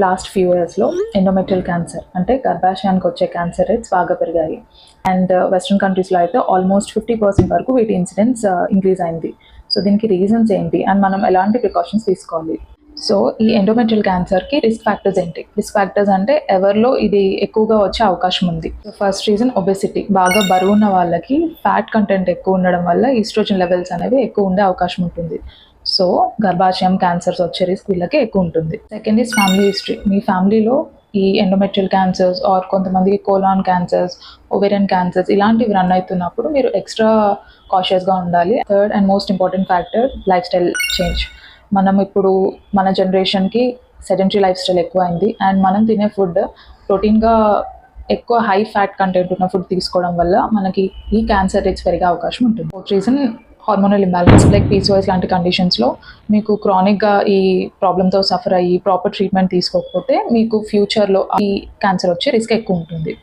Last few ఇయర్స్లో endometrial cancer అంటే గర్భాశయానికి వచ్చే క్యాన్సర్ రేట్స్ బాగా పెరిగాయి. అండ్ వెస్ట్రన్ కంట్రీస్లో అయితే ఆల్మోస్ట్ 50% వరకు వీటి ఇన్సిడెన్స్ ఇంక్రీజ్ అయింది. సో దీనికి రీజన్స్ ఏంటి అండ్ మనం ఎలాంటి ప్రికాషన్స్ తీసుకోవాలి? సో ఈ ఎండోమెట్రియల్ క్యాన్సర్కి రిస్క్ ఫ్యాక్టర్స్ ఏంటి? రిస్క్ ఫ్యాక్టర్స్ అంటే ఎవరిలో ఇది ఎక్కువగా వచ్చే అవకాశం ఉంది. First reason obesity. బాగా బరువు ఉన్న వాళ్ళకి ఫ్యాట్ కంటెంట్ ఎక్కువ ఉండడం వల్ల ఈస్ట్రోజన్ లెవెల్స్ అనేవి ఎక్కువ ఉండే అవకాశం ఉంటుంది. సో గర్భాశయం క్యాన్సర్స్ వచ్చే రిస్క్ వీళ్ళకి ఎక్కువ ఉంటుంది. Second is family history. మీ ఫ్యామిలీలో ఈ ఎండోమెట్రియల్ క్యాన్సర్స్ ఆర్ కొంతమందికి కోలాన్ క్యాన్సర్స్, ఓవేరియన్ క్యాన్సర్స్ ఇలాంటివి రన్ అవుతున్నప్పుడు మీరు ఎక్స్ట్రా కాషియస్గా ఉండాలి. Third and most important factor lifestyle change. మనం ఇప్పుడు మన జనరేషన్కి సెడెంటరీ లైఫ్ స్టైల్ ఎక్కువ అయింది అండ్ మనం తినే ఫుడ్ ప్రోటీన్గా ఎక్కువ హై ఫ్యాట్ కంటెంట్ ఉన్న ఫుడ్ తీసుకోవడం వల్ల మనకి ఈ క్యాన్సర్ రేట్స్ పెరిగే అవకాశం ఉంటుంది. Fourth reason hormonal imbalance like PCOS లాంటి కండిషన్స్లో మీకు క్రానిక్గా ఈ ప్రాబ్లమ్తో సఫర్ అయ్యి ప్రాపర్ ట్రీట్మెంట్ తీసుకోకపోతే మీకు ఫ్యూచర్లో ఈ క్యాన్సర్ వచ్చే రిస్క్ ఎక్కువ ఉంటుంది.